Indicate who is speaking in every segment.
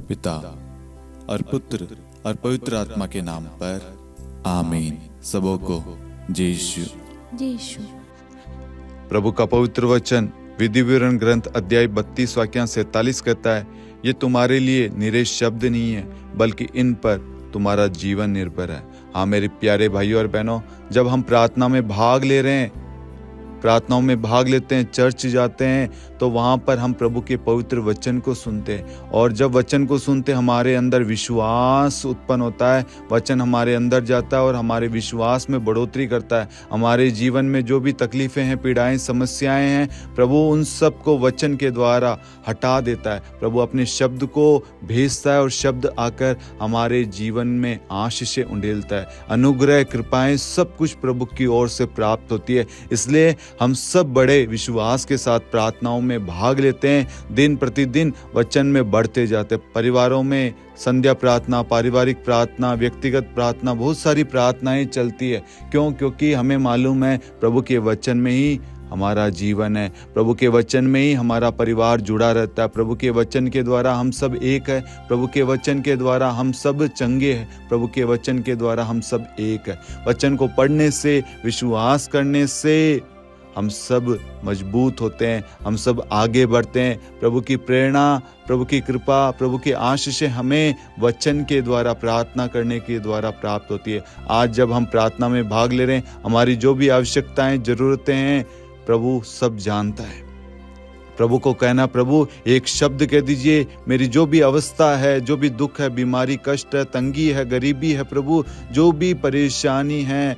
Speaker 1: पिता और पुत्र और पवित्र आत्मा के नाम पर आमीन। सबों को जय यीशु।
Speaker 2: जय यीशु।
Speaker 3: प्रभु का पवित्र वचन विधि विवरण ग्रंथ अध्याय 32 वाक्य 47 कहता है, ये तुम्हारे लिए निरे शब्द नहीं है बल्कि इन पर तुम्हारा जीवन निर्भर है। हाँ मेरे प्यारे भाइयों और बहनों, जब हम प्रार्थनाओं में भाग लेते हैं, चर्च जाते हैं, तो वहाँ पर हम प्रभु के पवित्र वचन को सुनते हैं। और जब वचन को सुनते हमारे अंदर विश्वास उत्पन्न होता है, वचन हमारे अंदर जाता है और हमारे विश्वास में बढ़ोतरी करता है। हमारे जीवन में जो भी तकलीफें हैं, पीड़ाएं, समस्याएं हैं, प्रभु उन सब को वचन के द्वारा हटा देता है। प्रभु अपने शब्द को भेजता है और शब्द आकर हमारे जीवन में आशीषें उंडेलता है। अनुग्रह, कृपाएं सब कुछ प्रभु की ओर से प्राप्त होती है। इसलिए हम सब बड़े विश्वास के साथ प्रार्थनाओं में भाग लेते हैं, दिन प्रतिदिन वचन में बढ़ते जाते हैं। परिवारों में संध्या प्रार्थना, पारिवारिक प्रार्थना, व्यक्तिगत प्रार्थना, बहुत सारी प्रार्थनाएं चलती है। क्योंकि हमें मालूम है प्रभु के वचन में ही हमारा जीवन है, प्रभु के वचन में ही हमारा परिवार जुड़ा रहता है। प्रभु के वचन के द्वारा हम सब एक है, प्रभु के वचन के द्वारा हम सब चंगे हैं, प्रभु के वचन के द्वारा हम सब एक है। वचन को पढ़ने से, विश्वास करने से हम सब मजबूत होते हैं, हम सब आगे बढ़ते हैं। प्रभु की प्रेरणा, प्रभु की कृपा, प्रभु की आशीषें हमें वचन के द्वारा, प्रार्थना करने के द्वारा प्राप्त होती है। आज जब हम प्रार्थना में भाग ले रहे हैं, हमारी जो भी आवश्यकताएं, जरूरतें हैं, प्रभु सब जानता है। प्रभु को कहना, प्रभु एक शब्द कह दीजिए, मेरी जो भी अवस्था है, जो भी दुख है, बीमारी, कष्ट है, तंगी है, गरीबी है, प्रभु जो भी परेशानी है,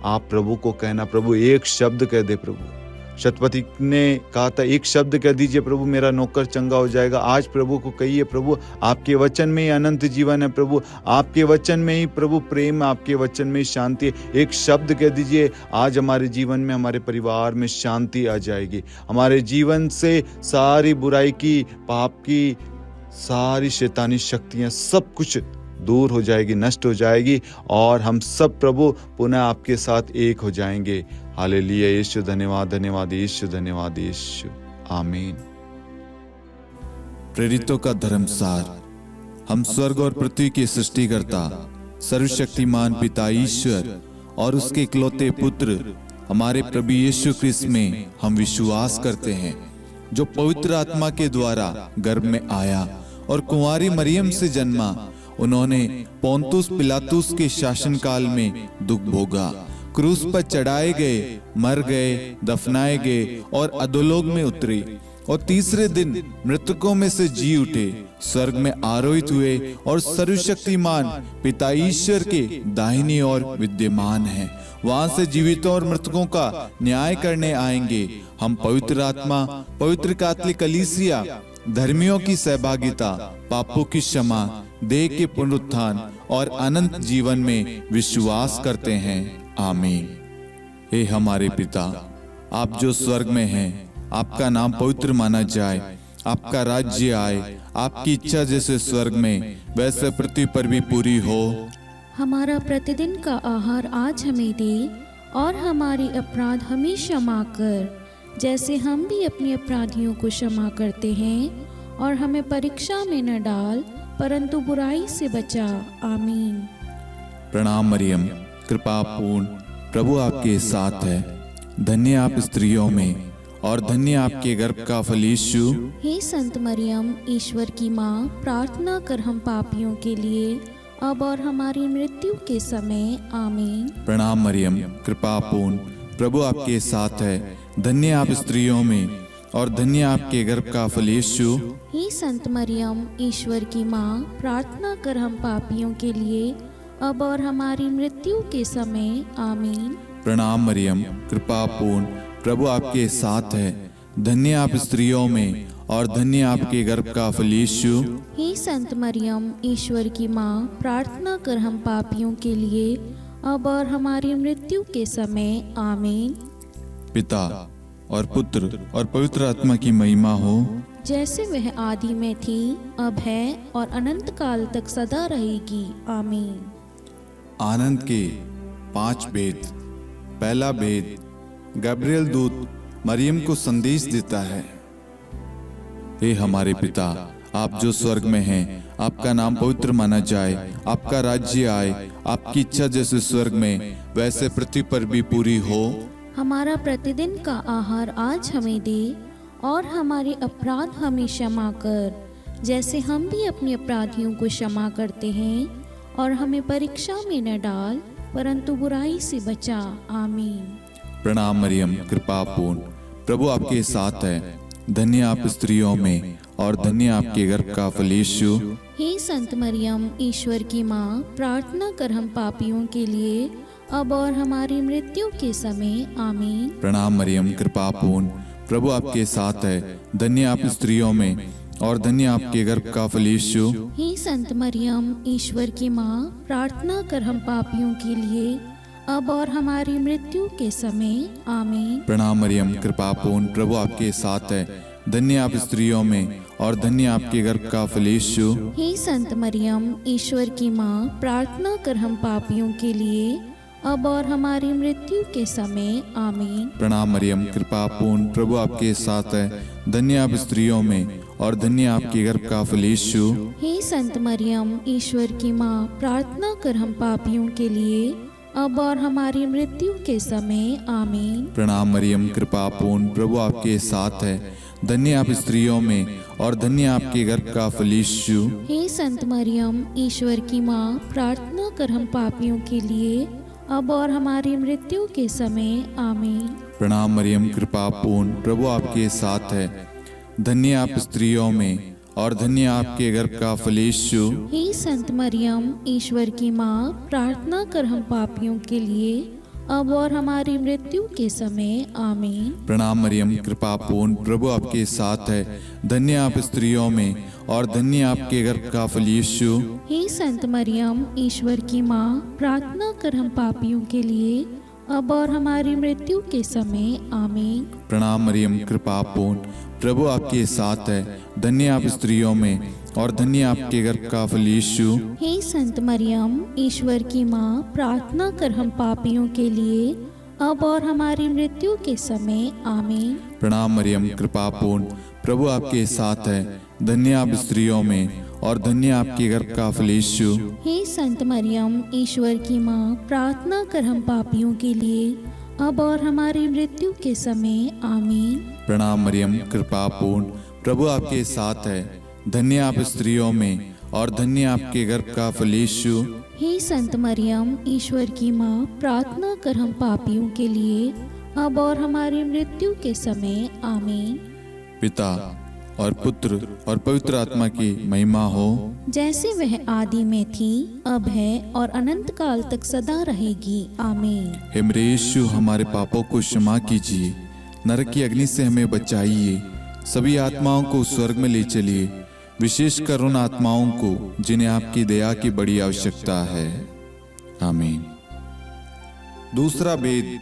Speaker 3: आप प्रभु को कहना, प्रभु एक शब्द कह दे। प्रभु शतपति ने कहा था, एक शब्द कह दीजिए प्रभु, मेरा नौकर चंगा हो जाएगा। आज प्रभु को कहिए, प्रभु आपके वचन में ही अनंत जीवन है, प्रभु आपके वचन में ही प्रभु प्रेम, आपके वचन में ही शांति है। एक शब्द कह दीजिए, आज हमारे जीवन में, हमारे परिवार में शांति आ जाएगी। हमारे जीवन से सारी बुराई की, पाप की, सारी शैतानी शक्तियां, सब कुछ दूर हो जाएगी, नष्ट हो जाएगी और हम सब प्रभु पुनः आपके साथ एक हो जाएंगे। हालेलुया। यीशु धन्यवाद, धन्यवाद यीशु, धन्यवाद यीशु। आमीन।
Speaker 1: प्रेरितों का धर्मसार। हम स्वर्ग और पृथ्वी के सृष्टिकर्ता, सर्वशक्तिमान पिता ईश्वर और उसके इकलौते पुत्र हमारे प्रभु यीशु क्रिस्त में हम विश्वास करते हैं, जो पवित्र आत्मा के द्वारा गर्भ में आया और कुंवारी मरियम से जन्मा। उन्होंने पोंतुस पिलातुस के शासनकाल में दुख भोगा, क्रूस पर चढ़ाए गए, मर गए, दफनाए गए और अधोलोक में उतरे और तीसरे दिन मृतकों में से जी उठे, स्वर्ग में आरोहित हुए और सर्वशक्तिमान पिता ईश्वर के दाहिनी ओर विद्यमान हैं। वहां से जीवितों और मृतकों का न्याय करने आएंगे। हम पवित्र आत्मा, पवित्र कैथोलिक कलीसिया, धर्मियों की सहभागिता, पापों की क्षमा, देह के पुनरुत्थान और अनंत जीवन में विश्वास करते हैं। आमीन। हे हमारे पिता, आप जो स्वर्ग में हैं, आपका नाम पवित्र माना जाए, आपका राज्य आए, आपकी इच्छा जैसे स्वर्ग में वैसे पृथ्वी पर भी पूरी हो।
Speaker 2: हमारा प्रतिदिन का आहार आज हमें दे और हमारी अपराध हमें क्षमा कर, जैसे हम भी अपने अपराधियों को क्षमा करते हैं, और हमें परीक्षा में न डाल परंतु बुराई से बचा। आमीन।
Speaker 1: प्रणाम मरियम, कृपा पूर्ण, प्रभु आपके साथ है। धन्य आप स्त्रियों में और धन्य आपके गर्भ का फल यीशु।
Speaker 2: हे संत मरियम, ईश्वर की माँ, प्रार्थना कर हम पापियों के लिए, अब और हमारी मृत्यु के समय। आमीन।
Speaker 1: प्रणाम मरियम, कृपा पूर्ण, प्रभु आपके साथ है। धन्य आप स्त्रियों में और धन्य आपके गर्भ का फल यीशु।
Speaker 2: हे संत मरियम, ईश्वर की माँ, प्रार्थना कर हम पापियों के लिए, अब और हमारी मृत्यु के समय। आमीन।
Speaker 1: प्रणाम मरियम, कृपा पूर्ण, प्रभु आपके साथ है। धन्य आप स्त्रियों में और धन्य आपके गर्भ का फल यीशु।
Speaker 2: हे संत मरियम, ईश्वर की माँ, प्रार्थना कर हम पापियों के लिए, अब और हमारी मृत्यु के समय। आमीन।
Speaker 1: पिता और पुत्र और पवित्र आत्मा की महिमा हो,
Speaker 2: जैसे वह आदि में थी, अब है और अनंत काल तक सदा रहेगी। आमीन।
Speaker 1: आनंद के 5 भेद। पहला भेद, गब्रिएल दूत मरियम को संदेश देता है। हे हमारे पिता, आप जो स्वर्ग में हैं, आपका नाम पवित्र माना जाए, आपका राज्य आए, आपकी इच्छा जैसे स्वर्ग में वैसे पृथ्वी पर भी पूरी हो।
Speaker 2: हमारा प्रतिदिन का आहार आज हमें दे, और हमारे अपराध हमें क्षमा कर, जैसे हम भी अपने अपराधियों को क्षमा करते हैं, और हमें परीक्षा में न डाल, परंतु बुराई से बचा। आमीन।
Speaker 1: प्रणाम मरियम, कृपा पूर्ण, प्रभु आपके साथ है। धन्य आप स्त्रियों में, और धन्य आपके गर्भ का फल यीशु।
Speaker 2: हे संत मरियम, ईश्वर की माँ, प्रार्थना कर हम पापियों के लिए, अब और हमारी मृत्यु के समय। आमीन।
Speaker 1: प्रणाम मरियम, कृपा पूर्ण, प्रभु आपके साथ है। धन्य आप स्त्रियों में, और धन्य आपके गर्भ का फल यीशु।
Speaker 2: हे संत मरियम, ईश्वर की माँ, प्रार्थना कर हम पापियों के लिए, अब और हमारी मृत्यु के समय। आमीन।
Speaker 1: प्रणाम मरियम, कृपा पूर्ण, प्रभु आपके साथ है। धन्य आप स्त्रियों में, और धन्य आपके गर्भ का फल यीशु।
Speaker 2: हे संत मरियम, ईश्वर की माँ, प्रार्थना कर हम पापियों के लिए, अब और हमारी मृत्यु के समय। आमीन।
Speaker 1: प्रणाम मरियम, कृपा पूर्ण, प्रभु आपके साथ है। धन्य आप स्त्रियों में, और धन्य आपके गर्भ का फल यीशु।
Speaker 2: हे संत मरियम, ईश्वर की माँ, प्रार्थना कर हम पापियों के लिए, अब और हमारी मृत्यु के समय। आमीन।
Speaker 1: प्रणाम मरियम, कृपा पूर्ण, प्रभु आपके साथ है। धन्य आप स्त्रियों में, और धन्य आपके गर्भ का फल यीशु।
Speaker 2: हे संत मरियम, ईश्वर की माँ, प्रार्थना कर हम पापियों के लिए, अब और हमारी मृत्यु के समय। आमीन।
Speaker 1: प्रणाम मरियम, कृपा पूर्ण, प्रभु आपके साथ है। धन्य आप स्त्रियों में, और धन्य आपके गर्भ का फल यीशु।
Speaker 2: हे संत मरियम, ईश्वर की माँ, प्रार्थना कर हम पापियों के लिए, अब और हमारी मृत्यु के समय। आमीन।
Speaker 1: प्रणाम मरियम, कृपा पूर्ण, प्रभु आपके साथ है। धन्य आप स्त्रियों में, और धन्य आपके गर्भ का फल यीशु।
Speaker 2: हे संत मरियम, ईश्वर की माँ, प्रार्थना कर हम पापियों के लिए, अब और हमारी मृत्यु के समय। आमीन।
Speaker 1: प्रणाम मरियम, कृपा पूर्ण, प्रभु आपके साथ है। धन्य आप स्त्रियों में, और धन्य आपके गर्भ का फल यीशु।
Speaker 2: हे संत मरियम, ईश्वर की माँ, प्रार्थना कर हम पापियों के लिए, अब और हमारी मृत्यु के समय। आमीन।
Speaker 1: प्रणाम मरियम, कृपा पूर्ण, प्रभु आपके साथ है। धन्य आप स्त्रियों में, और धन्य आपके गर्भ का फल यीशु।
Speaker 2: हे संत मरियम, ईश्वर की माँ, प्रार्थना कर हम पापियों के लिए, अब और हमारी मृत्यु के समय। आमीन।
Speaker 1: प्रणाम मरियम, कृपा पूर्ण, प्रभु आपके साथ है। धन्य आप स्त्रियों में, और धन्य आपके गर्भ का फल यीशु।
Speaker 2: हे संत मरियम, ईश्वर की माँ, प्रार्थना कर हम पापियों के लिए, अब और हमारी मृत्यु के समय। आमीन।
Speaker 1: पिता और पुत्र और पवित्र आत्मा की महिमा हो,
Speaker 2: जैसे वह आदि में थी, अब है, और अनंत काल तक सदा रहेगी। आमीन।
Speaker 1: हे मेरे यीशु, हमारे पापों को क्षमा कीजिए, नरक की अग्नि से हमें बचाइए, सभी आत्माओं को स्वर्ग में ले चलिए, विशेषकर उन आत्माओं को जिन्हें आपकी दया की बड़ी आवश्यकता है। आमीन। दूसरा भेद,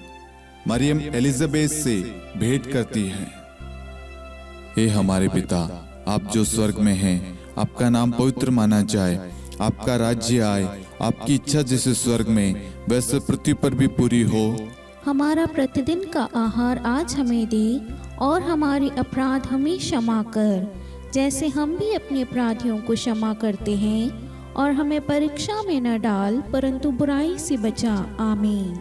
Speaker 1: मरियम एलिजाबेथ से भेंट करती है। हे हमारे पिता, आप जो स्वर्ग में हैं, आपका नाम पवित्र माना जाए, आपका राज्य आए, आपकी इच्छा जैसे स्वर्ग में वैसे पृथ्वी पर भी पूरी हो।
Speaker 2: हमारा प्रतिदिन का आहार आज हमें दे, और हमारे अपराध हमें क्षमा कर, जैसे हम भी अपने अपराधियों को क्षमा करते हैं, और हमें परीक्षा में न डाल, परंतु बुराई से बचा। आमीन।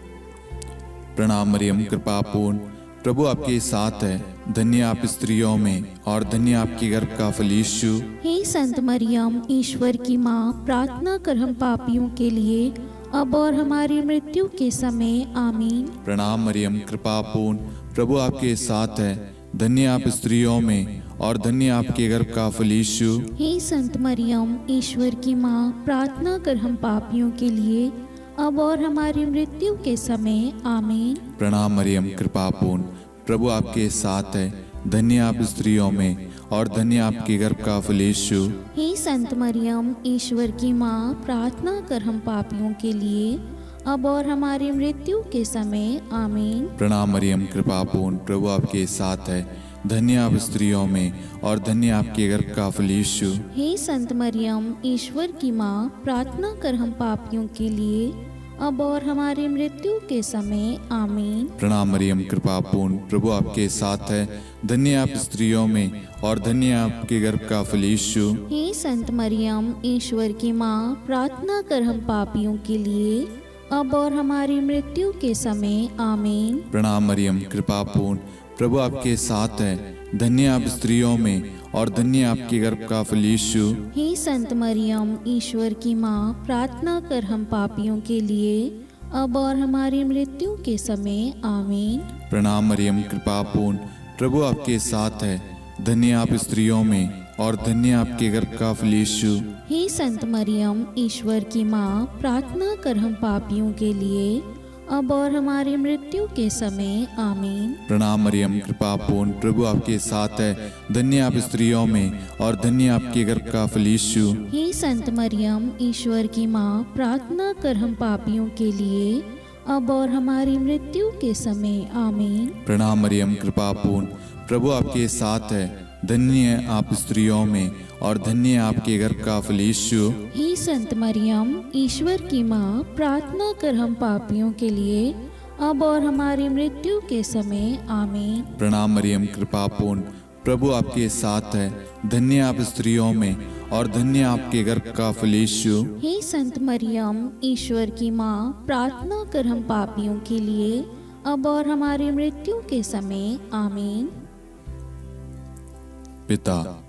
Speaker 1: प्रणाम मरियम, कृपा पूर्ण, प्रभु आपके साथ है। धन्य आप स्त्रियों में, और धन्य आपके गर्भ का फल यीशु।
Speaker 2: हे संत मरियम, ईश्वर की माँ, प्रार्थना कर हम पापियों के लिए, अब और हमारी मृत्यु के समय। आमीन।
Speaker 1: प्रणाम मरियम, कृपा पूर्ण, प्रभु आपके साथ है। धन्य आप स्त्रियों में, और धन्य आपके गर्भ का फल यीशु।
Speaker 2: हे संत मरियम, ईश्वर की माँ, प्रार्थना कर हम पापियों के लिए, अब और हमारी मृत्यु के समय। आमीन।
Speaker 1: प्रणाम मरियम, कृपा पूर्ण, प्रभु आपके साथ है। धन्य आप स्त्रियों में, और धन्य आपके गर्भ का फल यीशु।
Speaker 2: हे संत मरियम, ईश्वर की माँ, प्रार्थना कर हम पापियों के लिए, अब और हमारी मृत्यु के समय। आमीन।
Speaker 1: प्रणाम मरियम, कृपा पूर्ण, प्रभु आपके साथ है। धन्य आप स्त्रियों में, और धन्य आपके गर्भ का फल यीशु।
Speaker 2: हे संत मरियम, ईश्वर की माँ, प्रार्थना कर हम पापियों के लिए, अब और हमारी मृत्यु के समय आमीन।
Speaker 1: प्रणाम मरियम, कृपा पूर्ण, प्रभु आपके साथ है। धन्य आप स्त्रियों में और धन्य आपके गर्भ का फल यीशु।
Speaker 2: हे संत मरियम, ईश्वर की माँ, प्रार्थना कर हम पापियों के लिए, अब और हमारी मृत्यु के समय आमीन।
Speaker 1: प्रणाम मरियम, कृपा पूर्ण, प्रभु आपके साथ है। धन्य आप स्त्रियों में और धन्य आपके गर्भ का फल यीशु।
Speaker 2: हे संत मरियम, ईश्वर की माँ, प्रार्थना कर हम पापियों के लिए, अब और हमारी मृत्यु के समय आमीन।
Speaker 1: प्रणाम मरियम, कृपा पूर्ण, प्रभु आपके साथ है। धन्य आप स्त्रियों में और धन्य आपके गर्भ का फल यीशु।
Speaker 2: हे संत मरियम, ईश्वर की माँ, प्रार्थना कर हम पापियों के लिए, अब और हमारी मृत्यु के समय आमीन।
Speaker 1: प्रणाम मरियम, कृपा पूर्ण, प्रभु आपके साथ है। धन्य आप स्त्रियों में और धन्य आपके गर्भ का फल यीशु।
Speaker 2: हे संत मरियम, ईश्वर की माँ, प्रार्थना कर हम पापियों के लिए, अब और हमारी मृत्यु के समय आमीन।
Speaker 1: प्रणाम मरियम, कृपा पूर्ण, प्रभु आपके साथ है। धन्य आप स्त्रियों में और धन्य आपके गर्भ का फल यीशु।
Speaker 2: हे संत मरियम, ईश्वर की माँ, प्रार्थना कर हम पापियों के लिए, अब और हमारी मृत्यु के समय आमीन।
Speaker 1: प्रणाम मरियम, कृपा पूर्ण, प्रभु आपके साथ है। धन्य आप स्त्रियों में और धन्य आपके गर्भ का फल यीशु।
Speaker 2: हे संत मरियम, ईश्वर की माँ, प्रार्थना कर हम पापियों के लिए, अब और हमारी मृत्यु के समय आमीन।
Speaker 1: पिता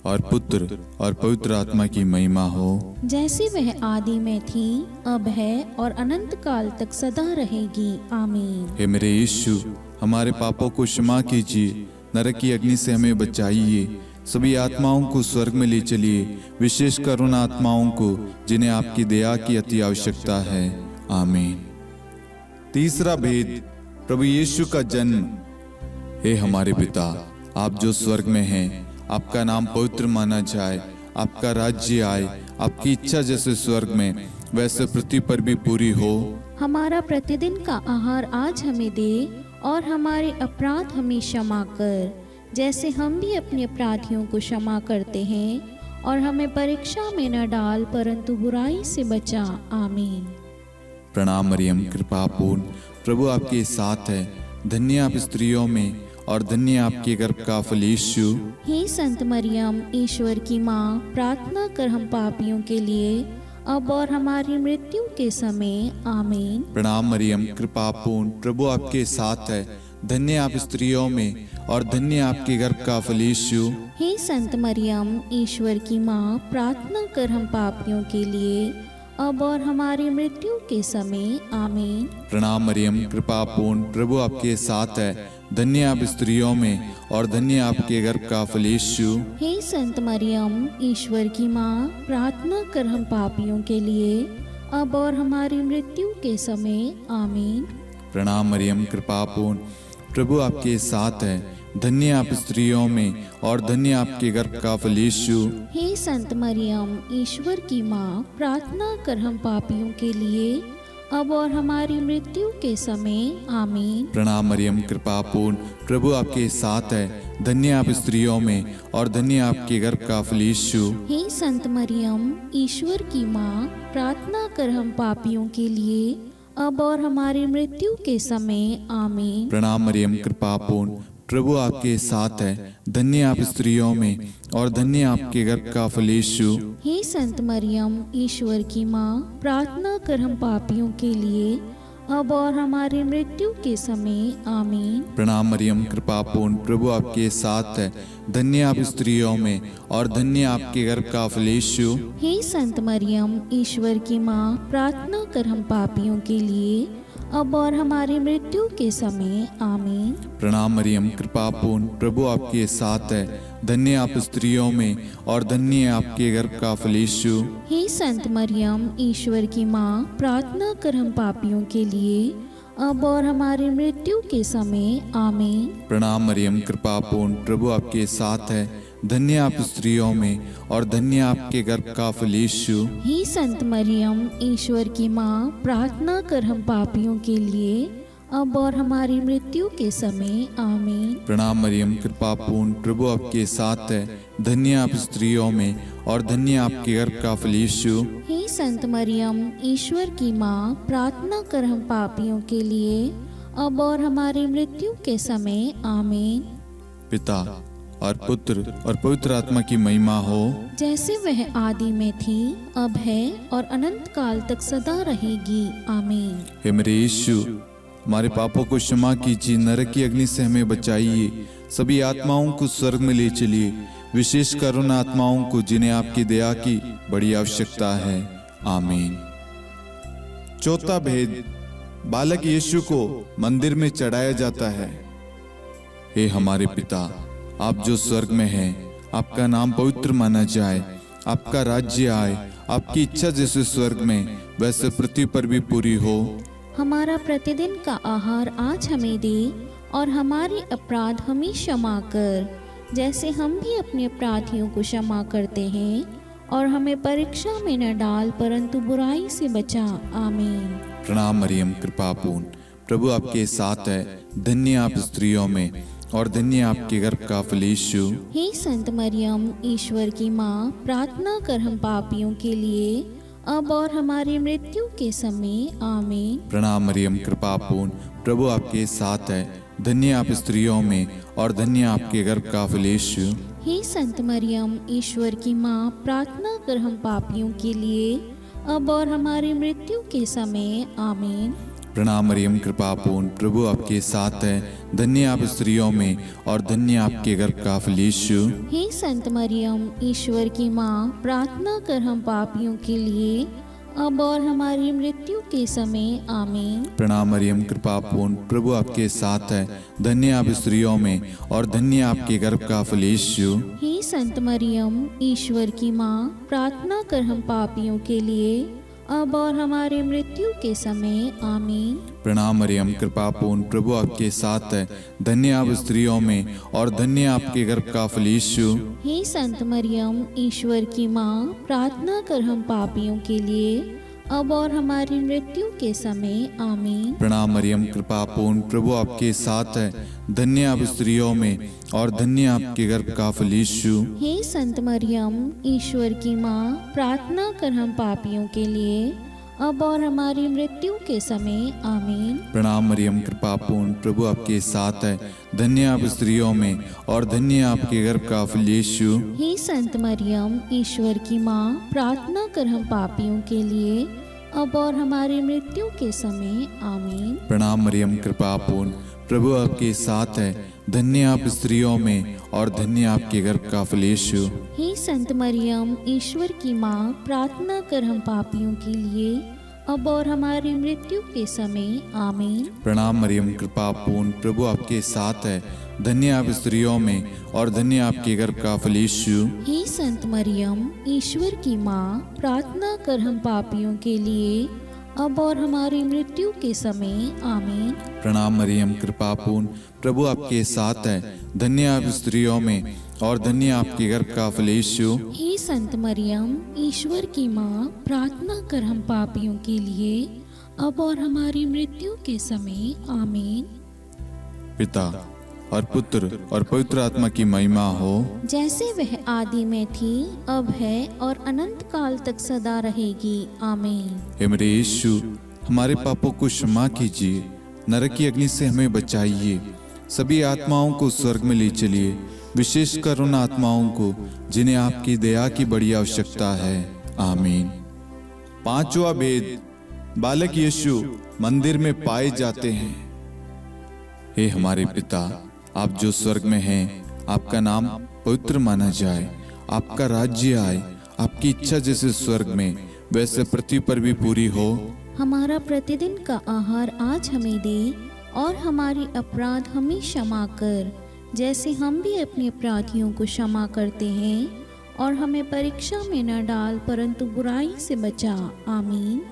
Speaker 1: और पुत्र और पवित्र आत्मा की महिमा हो,
Speaker 2: जैसे वह आदि में थी, अब है और अनंत काल तक सदा रहेगी आमीन।
Speaker 1: हे मेरे यीशु, हमारे पापों को क्षमा कीजिए, नरक की अग्नि से हमें बचाइए, सभी आत्माओं को स्वर्ग में ले चलिए, विशेषकर उन आत्माओं को जिन्हें आपकी दया की अति आवश्यकता है। आमीन। तीसरा भेद, प्रभु यीशु का जन्म। हे हमारे पिता, आप जो स्वर्ग में हैं, आपका नाम पवित्र माना जाए, आपका राज्य आए, आपकी इच्छा जैसे स्वर्ग में वैसे पृथ्वी पर भी पूरी हो।
Speaker 2: हमारा प्रतिदिन का आहार आज हमें दे, और हमारे अपराध हमें क्षमा कर, जैसे हम भी अपने अपराधियों को क्षमा करते हैं, और हमें परीक्षा में न डाल, परंतु बुराई से बचा। आमीन।
Speaker 1: प्रणाम मरियम, कृपा पूर्ण, प्रभु आपके साथ है। धन्य आप स्त्रियों में और धन्य आपके गर्भ का फल यीशु।
Speaker 2: हे संत मरियम, ईश्वर की माँ, प्रार्थना कर हम पापियों के लिए, अब और हमारी मृत्यु के समय आमीन।
Speaker 1: प्रणाम मरियम, कृपा पूर्ण, प्रभु आपके साथ है। धन्य आप स्त्रियों में और धन्य आपके गर्भ का फल यीशु।
Speaker 2: हे संत मरियम, ईश्वर की माँ, प्रार्थना कर हम पापियों के लिए, अब और हमारी मृत्यु के समय आमीन।
Speaker 1: प्रणाम मरियम, कृपा पूर्ण, प्रभु आपके साथ है। धन्य आप स्त्रियों में और धन्य आपके गर्भ का फल यीशु।
Speaker 2: हे संत मरियम, ईश्वर की माँ, प्रार्थना कर हम पापियों के लिए, अब और हमारी मृत्यु के समय आमीन।
Speaker 1: प्रणाम मरियम, कृपा पूर्ण, प्रभु आपके साथ है। धन्य आप स्त्रियों में और धन्य आपके गर्भ का फल यीशु।
Speaker 2: हे संत मरियम, ईश्वर की माँ, प्रार्थना कर हम पापियों के लिए, अब और हमारी मृत्यु के समय आमीन।
Speaker 1: प्रणाम मरियम, कृपा पूर्ण, प्रभु आपके साथ है। धन्य आप स्त्रियों में और धन्य आपके गर्भ का फल यीशु।
Speaker 2: हे संत मरियम, ईश्वर की माँ, प्रार्थना कर हम पापियों के लिए, अब और हमारी मृत्यु के समय आमीन।
Speaker 1: प्रणाम मरियम, कृपा पूर्ण, प्रभु आपके साथ है। धन्य आप स्त्रियों में और धन्य आपके गर्भ का फल यीशु।
Speaker 2: हे संत मरियम, ईश्वर की माँ, प्रार्थना कर हम पापियों के लिए, अब और हमारी मृत्यु के समय आमीन।
Speaker 1: प्रणाम मरियम, कृपा पूर्ण, प्रभु आपके साथ है। धन्य आप स्त्रियों में और धन्य आपके गर्भ का फल यीशु।
Speaker 2: हे संत मरियम, ईश्वर की माँ, प्रार्थना कर हम पापियों के लिए, अब और हमारी मृत्यु के समय आमीन।
Speaker 1: प्रणाम मरियम, कृपा पूर्ण, प्रभु आपके साथ है। धन्य आप स्त्रियों में और धन्य आपके गर्भ का फल यीशु।
Speaker 2: हे संत मरियम, ईश्वर की माँ, प्रार्थना कर हम पापियों के लिए, अब और हमारी मृत्यु के समय आमीन।
Speaker 1: प्रणाम मरियम, कृपा पूर्ण, प्रभु आपके साथ है। धन्य आप स्त्रियों में और धन्य आपके गर्भ का फल यीशु।
Speaker 2: हे संत मरियम, ईश्वर की माँ, प्रार्थना कर हम पापियों के लिए, अब और हमारी मृत्यु के समय आमीन।
Speaker 1: प्रणाम मरियम, कृपा पूर्ण, प्रभु आपके साथ है। धन्य आप स्त्रियों में और धन्य आपके गर्भ का फल यीशु।
Speaker 2: हे संत मरियम, ईश्वर की माँ, प्रार्थना कर हम पापियों के लिए, अब और हमारी मृत्यु के समय आमीन।
Speaker 1: पिता और पुत्र और पवित्र आत्मा की महिमा हो,
Speaker 2: जैसे वह आदि में थी, अब है और अनंत काल तक सदा रहेगी आमीन।
Speaker 1: हे मेरे यीशु, हमारे पापों को क्षमा कीजिए, नरक की अग्नि से हमें बचाइए, सभी आत्माओं को स्वर्ग में ले चलिए, विशेषकर उन आत्माओं को जिन्हें आपकी दया की बड़ी आवश्यकता है। आमीन। चौथा भेद, बालक यीशु को मंदिर में चढ़ाया जाता है। हे हमारे पिता, आप जो स्वर्ग में हैं, आपका नाम पवित्र माना जाए, आपका राज्य आए, आपकी इच्छा जैसे स्वर्ग में वैसे पृथ्वी पर भी पूरी हो।
Speaker 2: हमारा प्रतिदिन का आहार आज हमें दे, और हमारे अपराध हमें क्षमा कर, जैसे हम भी अपने अपराधियों को क्षमा करते हैं, और हमें परीक्षा में न डाल, परंतु बुराई से बचा। आमीन।
Speaker 1: प्रणाम मरियम, कृपा पूर्ण, प्रभु आपके साथ है। धन्य आप स्त्रियों में और धन्य आपके गर्भ का फल यीशु।
Speaker 2: हे संत मरियम, ईश्वर की माँ, प्रार्थना कर हम पापियों के लिए, अब और हमारी मृत्यु के समय आमीन।
Speaker 1: प्रणाम मरियम, कृपा पूर्ण, प्रभु आपके साथ है। धन्य आप स्त्रियों में और धन्य आपके गर्भ का फल यीशु।
Speaker 2: हे संत मरियम, ईश्वर की माँ, प्रार्थना कर हम पापियों के लिए, अब और हमारी मृत्यु के समय आमीन।
Speaker 1: प्रणाम मरियम, कृपा पूर्ण, प्रभु आपके साथ है। धन्य आप स्त्रियों में और धन्य आपके गर्भ का फल यीशु।
Speaker 2: हे संत मरियम, ईश्वर की माँ, प्रार्थना कर हम पापियों के लिए, अब और हमारी मृत्यु के समय आमीन।
Speaker 1: प्रणाम मरियम, कृपा पूर्ण, प्रभु आपके साथ है। धन्य आप स्त्रियों में और धन्य आपके गर्भ का फल यीशु।
Speaker 2: हे संत मरियम, ईश्वर की माँ, प्रार्थना कर हम पापियों के लिए, अब और हमारी मृत्यु के समय आमीन।
Speaker 1: प्रणाम मरियम, कृपा पूर्ण, प्रभु आपके साथ है। धन्य आप स्त्रियों में और धन्य आपके गर्भ का फल यीशु।
Speaker 2: हे संत मरियम, ईश्वर की माँ, प्रार्थना कर हम पापियों के लिए, अब और हमारी मृत्यु के समय आमीन।
Speaker 1: प्रणाम मरियम, कृपा पूर्ण, प्रभु आपके साथ है। धन्य आप स्त्रियों में और धन्य आपके गर्भ का फल यीशु।
Speaker 2: हे संत मरियम, ईश्वर की माँ, प्रार्थना कर हम पापियों के लिए, अब और हमारी मृत्यु के समय आमीन।
Speaker 1: प्रणाम मरियम, कृपा पूर्ण, प्रभु आपके साथ है। धन्य आप स्त्रियों में और धन्य आपके गर्भ का फल यीशु।
Speaker 2: हे संत मरियम, ईश्वर की माँ, प्रार्थना कर हम पापियों के लिए, अब और हमारी मृत्यु के समय आमीन।
Speaker 1: प्रणाम मरियम, कृपा पूर्ण, प्रभु आपके साथ है। धन्य आप स्त्रियों में और धन्य आपके गर्भ का फल यीशु।
Speaker 2: हे संत मरियम, ईश्वर की माँ, प्रार्थना कर हम पापियों के लिए, अब और हमारी मृत्यु के समय आमीन।
Speaker 1: प्रणाम मरियम, कृपा पूर्ण, प्रभु आपके साथ है। धन्य आप स्त्रियों में और धन्य आपके गर्भ का फल यीशु।
Speaker 2: हे संत मरियम, ईश्वर की माँ, प्रार्थना कर हम पापियों के लिए, अब और हमारी मृत्यु के समय आमीन।
Speaker 1: प्रणाम मरियम, कृपा पूर्ण, प्रभु आपके साथ है। धन्य आप स्त्रियों में और धन्य आपके गर्भ का फल यीशु।
Speaker 2: हे संत मरियम, ईश्वर की माँ, प्रार्थना कर हम पापियों के लिए, अब और हमारी मृत्यु के समय आमीन।
Speaker 1: पिता और पुत्र और पवित्र आत्मा की महिमा हो,
Speaker 2: जैसे वह आदि में थी, अब है और अनंत काल तक सदा रहेगी आमीन।
Speaker 1: हे मेरे यीशु, हमारे पापों को क्षमा कीजिए, नरक की अग्नि से हमें बचाइए, सभी आत्माओं को स्वर्ग में ले चलिए, विशेषकर उन आत्माओं को जिन्हें आपकी दया की बड़ी आवश्यकता है। आमीन। पांचवा भेद, बालक यीशु मंदिर में पाए जाते हैं। हे हमारे पिता, आप जो स्वर्ग में हैं, आपका नाम पवित्र माना जाए, आपका राज्य आए, आपकी इच्छा जैसे स्वर्ग में वैसे पृथ्वी पर भी पूरी हो।
Speaker 2: हमारा प्रतिदिन का आहार आज हमें दे, और हमारी अपराध हमें क्षमा कर, जैसे हम भी अपने अपराधियों को क्षमा करते हैं, और हमें परीक्षा में न डाल, परंतु बुराई से बचा। आमीन।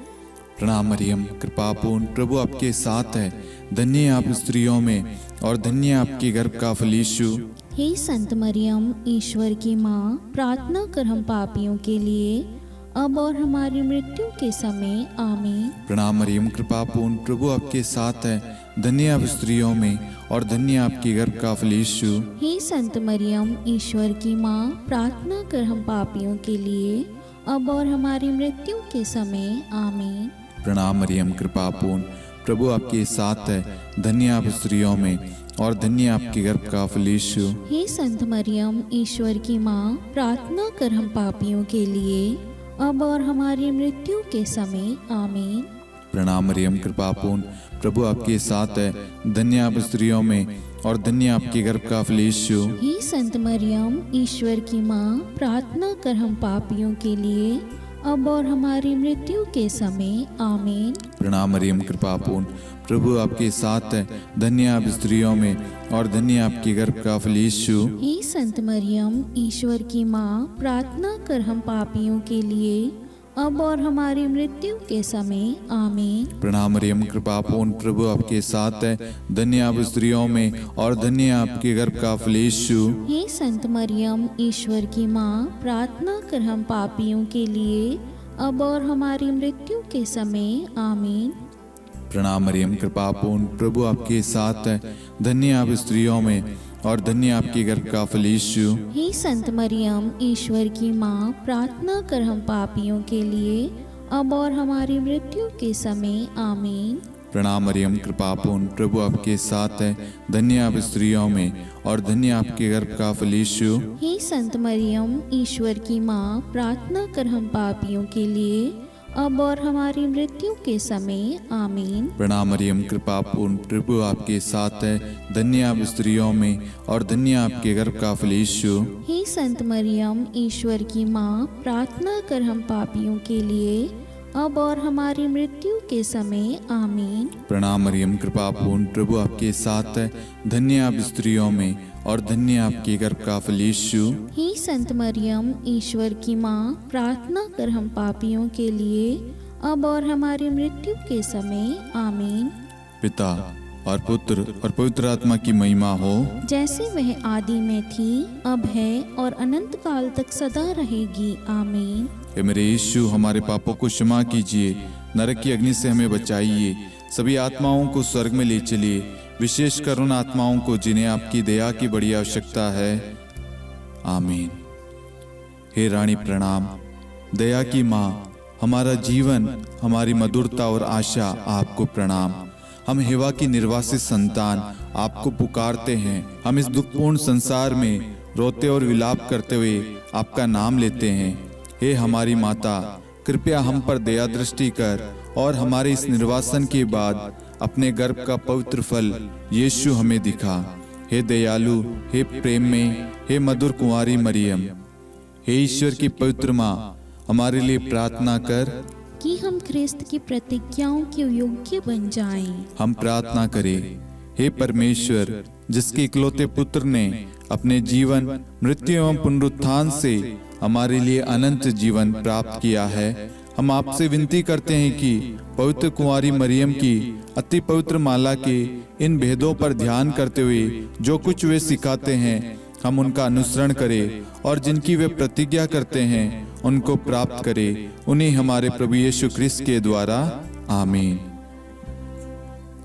Speaker 1: प्रणाम मरियम, कृपा पूर्ण, प्रभु आपके साथ है। धन्य आप स्त्रियों में और धन्य आपके गर्भ का फल यीशु।
Speaker 2: हे संत मरियम, ईश्वर की माँ, प्रार्थना कर हम पापियों के लिए, अब और हमारी मृत्यु के समय आमीन।
Speaker 1: प्रणाम मरियम, कृपा पूर्ण, प्रभु आपके साथ है। धन्य आप स्त्रियों में और धन्य आपके गर्भ का फल यीशु।
Speaker 2: हे संत मरियम, ईश्वर की माँ, प्रार्थना कर हम पापियों के लिए अब और हमारी मृत्यु के समय। आमीन।
Speaker 1: प्रणाम मरियम, कृपा पूर्ण, प्रभु आपके साथ है। धन्य आप स्त्रियों में और धन्य आपके गर्भ का फल यीशु।
Speaker 2: हे संत मरियम, ईश्वर की माँ, प्रार्थना कर हम पापियों के लिए अब और हमारी मृत्यु के समय। आमीन।
Speaker 1: प्रणाम मरियम, कृपा पूर्ण, प्रभु आपके साथ है। धन्य आप स्त्रियों में और धन्य आपके गर्भ का फल यीशु।
Speaker 2: हे संत मरियम, ईश्वर की माँ, प्रार्थना कर हम पापियों के लिए अब और हमारी मृत्यु के समय। आमीन।
Speaker 1: प्रणाम मरियम, कृपा पूर्ण, प्रभु आपके साथ है। धन्य आप स्त्रियों में और धन्य आपके गर्भ का फल यीशु।
Speaker 2: हे संत मरियम, ईश्वर की माँ, प्रार्थना कर हम पापियों के लिए अब और हमारी मृत्यु के समय। आमीन।
Speaker 1: प्रणाम मरियम, कृपा पूर्ण, प्रभु आपके साथ है। धन्य आप स्त्रियों में और धन्य आपके गर्भ का फल यीशु।
Speaker 2: हे संत मरियम, ईश्वर की माँ, प्रार्थना कर हम पापियों के लिए अब और हमारी मृत्यु के समय। आमीन।
Speaker 1: प्रणाम मरियम, कृपा पूर्ण, प्रभु आपके साथ है। धन्य आप स्त्रियों में और धन्य आपके गर्भ का फल यीशु।
Speaker 2: हे संत मरियम, ईश्वर की माँ, प्रार्थना कर हम पापियों के लिए अब और हमारी मृत्यु के समय। आमीन।
Speaker 1: प्रणाम मरियम, कृपा पूर्ण, प्रभु आपके साथ है। धन्य आप स्त्रियों में और धन्य आपके गर्भ का फल यीशु।
Speaker 2: हे संत मरियम, ईश्वर की माँ, प्रार्थना कर हम पापियों के लिए अब और हमारी मृत्यु के समय। आमीन।
Speaker 1: प्रणाम मरियम, कृपा पूर्ण, प्रभु आपके साथ है। धन्य आप स्त्रियों में और धन्य आपके गर्भ का फल यीशु।
Speaker 2: हे संत मरियम, ईश्वर की माँ, प्रार्थना कर हम पापियों के लिए अब और हमारी मृत्यु के समय। आमीन।
Speaker 1: प्रणाम मरियम, कृपा पूर्ण, प्रभु आपके साथ है। धन्य आप स्त्रियों में और धन्य आपके गर्भ का फल यीशु।
Speaker 2: हे संत मरियम, ईश्वर की माँ, प्रार्थना कर हम पापियों के लिए अब और हमारी मृत्यु के समय। आमीन।
Speaker 1: पिता और पुत्र और पवित्र आत्मा की महिमा हो,
Speaker 2: जैसे वह आदि में थी, अब है और अनंत काल तक सदा रहेगी। आमीन।
Speaker 1: हे मेरे यीशु, हमारे पापों को क्षमा कीजिए, नरक की अग्नि से हमें बचाइए, सभी आत्माओं को स्वर्ग में ले चलिए, विशेषकर उन आत्माओं को जिन्हें आपकी दया की बड़ी आवश्यकता है। आमीन। हे रानी प्रणाम, दया की माँ, हमारा जीवन, हमारी मधुरता और आशा आपको प्रणाम। हम हेवा की निर्वासित संतान आपको पुकारते हैं। हम इस दुखपूर्ण संसार में रोते और विलाप करते हुए आपका नाम लेते हैं। हे हमारी माता, कृपया हम पर दया दृष्टि कर और हमारे इस निर्वासन के बाद अपने गर्भ का पवित्र फल यीशु हमें दिखा। हे दयालु, हे प्रेम में, हे मधुर कुंवारी मरियम, हे ईश्वर की पवित्र माँ, हमारे लिए प्रार्थना कर
Speaker 2: कि हम ख्रिस्त की प्रतिज्ञाओं के योग्य बन जाएं।
Speaker 1: हम प्रार्थना करें। हे परमेश्वर, जिसके इकलौते पुत्र ने अपने जीवन, मृत्यु एवं पुनरुत्थान से हमारे लिए अनंत जीवन प्राप्त किया है, हम आपसे विनती करते हैं कि पवित्र कुंवारी मरियम की अति पवित्र माला के इन भेदों पर ध्यान करते हुए जो कुछ वे सिखाते हैं, हम उनका अनुसरण करें और जिनकी वे प्रतिज्ञा करते हैं उनको प्राप्त करें। उन्हीं हमारे प्रभु यीशु ख्रिस्त के द्वारा। आमीन।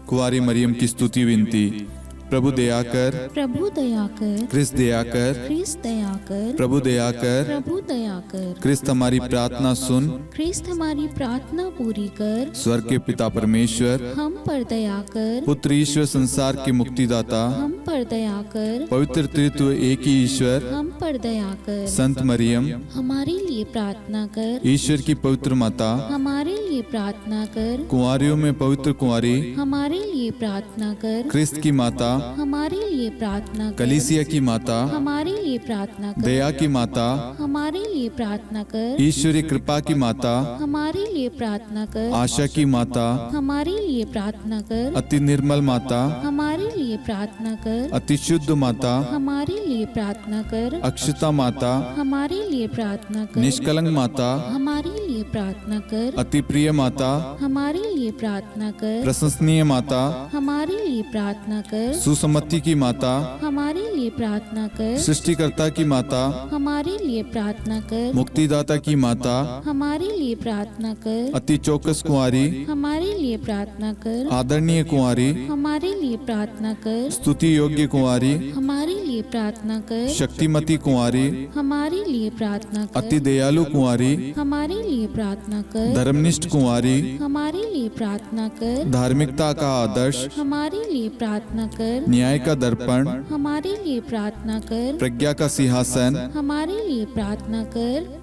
Speaker 1: कुंवारी मरियम की स्तुति विनती। प्रभु दया कर,
Speaker 2: प्रभु दया कर,
Speaker 1: ख्रिस्त दया कर,
Speaker 2: ख्रिस्त दया कर,
Speaker 1: प्रभु दया कर,
Speaker 2: प्रभु दया कर,
Speaker 1: ख्रिस्त हमारी प्रार्थना सुन।
Speaker 2: ख्रिस्त हमारी प्रार्थना पूरी कर,
Speaker 1: स्वर्ग के पिता परमेश्वर,
Speaker 2: हम पर दया कर,
Speaker 1: पुत्र ईश्वर संसार के मुक्तिदाता,
Speaker 2: हम पर दया कर,
Speaker 1: पवित्र त्रित्व एक ही ईश्वर,
Speaker 2: हम पर दया कर,
Speaker 1: संत मरियम,
Speaker 2: हमारे लिए प्रार्थना कर,
Speaker 1: ईश्वर की पवित्र माता,
Speaker 2: हमारे लिए प्रार्थना कर,
Speaker 1: कुंवारियों में पवित्र कुंवारी,
Speaker 2: हमारे लिए प्रार्थना कर,
Speaker 1: ख्रिस्त की माता,
Speaker 2: हमारे लिए प्रार्थना कर,
Speaker 1: कलीसिया की माता,
Speaker 2: हमारे लिए प्रार्थना कर,
Speaker 1: दया की माता,
Speaker 2: हमारे लिए प्रार्थना कर,
Speaker 1: ईश्वरी कृपा की माता,
Speaker 2: हमारे लिए प्रार्थना कर,
Speaker 1: आशा की माता,
Speaker 2: हमारे लिए प्रार्थना कर,
Speaker 1: अति निर्मल माता,
Speaker 2: हमारे लिए प्रार्थना कर,
Speaker 1: अति शुद्ध माता,
Speaker 2: हमारे लिए प्रार्थना कर,
Speaker 1: अक्षता माता,
Speaker 2: हमारे लिए प्रार्थना कर,
Speaker 1: निष्कलंक माता,
Speaker 2: हमारे लिए लिए प्रार्थना कर।
Speaker 1: अति प्रिय माता,
Speaker 2: हमारे लिए प्रार्थना कर।
Speaker 1: प्रशंसनीय माता,
Speaker 2: हमारे लिए प्रार्थना कर।
Speaker 1: सुसम्मति की माता,
Speaker 2: हमारे लिए प्रार्थना कर।
Speaker 1: सृष्टिकर्ता की माता,
Speaker 2: हमारे लिए प्रार्थना कर।
Speaker 1: मुक्तिदाता की माता,
Speaker 2: हमारे लिए प्रार्थना कर।
Speaker 1: अति चौकस कुंवारी,
Speaker 2: हमारे लिए प्रार्थना कर।
Speaker 1: आदरणीय कुंवारी,
Speaker 2: हमारे लिए प्रार्थना कर।
Speaker 1: स्तुति योग्य कुंवारी,
Speaker 2: हमारे लिए प्रार्थना कर।
Speaker 1: शक्तिमती कुंवारी,
Speaker 2: हमारे लिए प्रार्थना कर।
Speaker 1: अति दयालु कुंवारी,
Speaker 2: हमारे लिए प्रार्थना कर।
Speaker 1: धर्मनिष्ठ कुंवारी,
Speaker 2: हमारे लिए प्रार्थना कर।
Speaker 1: धार्मिकता का आदर्श,
Speaker 2: हमारे लिए प्रार्थना कर।
Speaker 1: न्याय का दर्पण,
Speaker 2: हमारे लिए प्रार्थना कर।
Speaker 1: प्रज्ञा का सिंहासन,
Speaker 2: हमारे लिए प्रार्थना कर।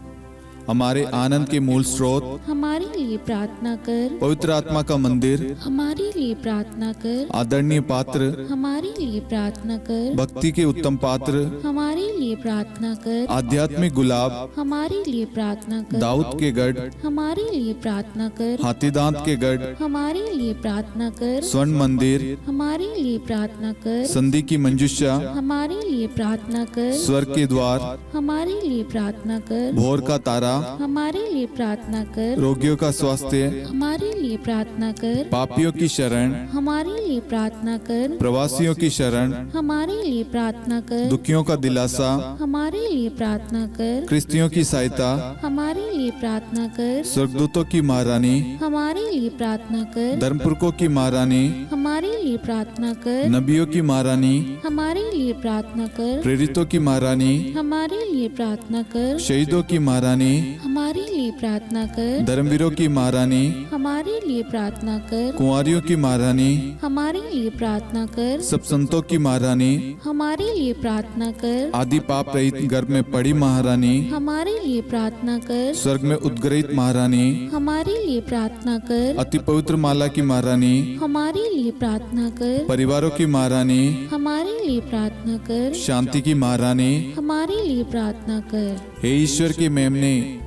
Speaker 1: हमारे आनंद के मूल स्रोत,
Speaker 2: हमारे लिए प्रार्थना कर।
Speaker 1: पवित्र आत्मा का मंदिर,
Speaker 2: हमारे लिए प्रार्थना कर।
Speaker 1: आदरणीय पात्र,
Speaker 2: हमारे लिए प्रार्थना कर।
Speaker 1: भक्ति के उत्तम पात्र,
Speaker 2: हमारे लिए प्रार्थना कर।
Speaker 1: आध्यात्मिक गुलाब,
Speaker 2: हमारे लिए प्रार्थना कर।
Speaker 1: दाऊद के गढ़,
Speaker 2: हमारे लिए प्रार्थना कर।
Speaker 1: हाथीदांत के गढ़,
Speaker 2: हमारे लिए प्रार्थना कर।
Speaker 1: स्वर्ण मंदिर,
Speaker 2: हमारे लिए प्रार्थना कर।
Speaker 1: संधि की मंजुषा,
Speaker 2: हमारे लिए प्रार्थना कर।
Speaker 1: स्वर्ग के द्वार,
Speaker 2: हमारे लिए प्रार्थना कर।
Speaker 1: भोर का तारा,
Speaker 2: हमारे लिए प्रार्थना कर।
Speaker 1: रोगियों का स्वास्थ्य,
Speaker 2: हमारे लिए प्रार्थना कर।
Speaker 1: पापियों की शरण,
Speaker 2: हमारे लिए प्रार्थना कर।
Speaker 1: प्रवासियों की शरण,
Speaker 2: हमारे लिए प्रार्थना कर।
Speaker 1: दुखियों का दिलासा,
Speaker 2: हमारे लिए प्रार्थना कर।
Speaker 1: क्रिस्तियों की सहायता,
Speaker 2: हमारे लिए प्रार्थना कर।
Speaker 1: स्वर्गदूतों की महारानी,
Speaker 2: हमारे लिए प्रार्थना कर।
Speaker 1: धर्मपुरखों की महारानी,
Speaker 2: हमारे लिए प्रार्थना कर।
Speaker 1: नबियों की महारानी,
Speaker 2: हमारे लिए प्रार्थना कर।
Speaker 1: प्रेरितों की महारानी,
Speaker 2: हमारे लिए प्रार्थना कर।
Speaker 1: शहीदों की महारानी,
Speaker 2: हमारे लिए प्रार्थना कर।
Speaker 1: धर्मवीरों की महारानी,
Speaker 2: हमारे लिए प्रार्थना कर।
Speaker 1: कुंवारियों की महारानी,
Speaker 2: हमारे लिए प्रार्थना कर।
Speaker 1: सब संतों की महारानी,
Speaker 2: हमारे लिए प्रार्थना कर।
Speaker 1: आदि पाप रहित गर्भ में पड़ी महारानी,
Speaker 2: हमारे लिए प्रार्थना कर।
Speaker 1: स्वर्ग में उद्गरित महारानी,
Speaker 2: हमारे लिए प्रार्थना कर।
Speaker 1: अति पवित्र माला की महारानी,
Speaker 2: हमारे लिए प्रार्थना कर।
Speaker 1: परिवारों की महारानी,
Speaker 2: हमारे लिए प्रार्थना कर।
Speaker 1: शांति की महारानी,
Speaker 2: हमारे लिए प्रार्थना कर।
Speaker 1: हे ईश्वर के मेमने,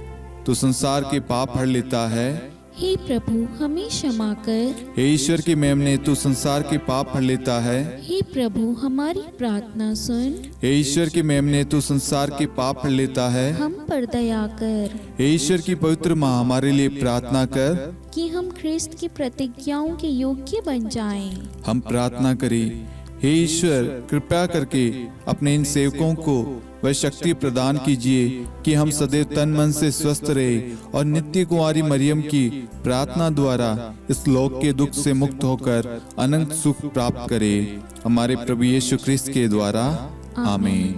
Speaker 1: तू संसार के पाप हर लेता है।
Speaker 2: हे प्रभु हमें क्षमा कर।
Speaker 1: हे ईश्वर के मेमने, तू संसार के पाप हर लेता है।
Speaker 2: हे प्रभु हमारी प्रार्थना सुन।
Speaker 1: हे ईश्वर के मेमने, तू संसार के पाप हर लेता है।
Speaker 2: हम पर दया कर
Speaker 1: हे ईश्वर की पवित्र माँ, हमारे लिए प्रार्थना कर
Speaker 2: कि हम ख्रिस्त की प्रतिज्ञाओं के योग्य बन जाएं।
Speaker 1: हम प्रार्थना करें। हे ईश्वर, कृपया करके अपने इन सेवकों को वह शक्ति प्रदान कीजिए कि हम सदैव तन मन से स्वस्थ रहे और नित्य कुंवारी मरियम की प्रार्थना द्वारा इस लोक के दुख से मुक्त होकर अनंत सुख प्राप्त करें। हमारे प्रभु यीशु ख्रिस्त के द्वारा, आमीन।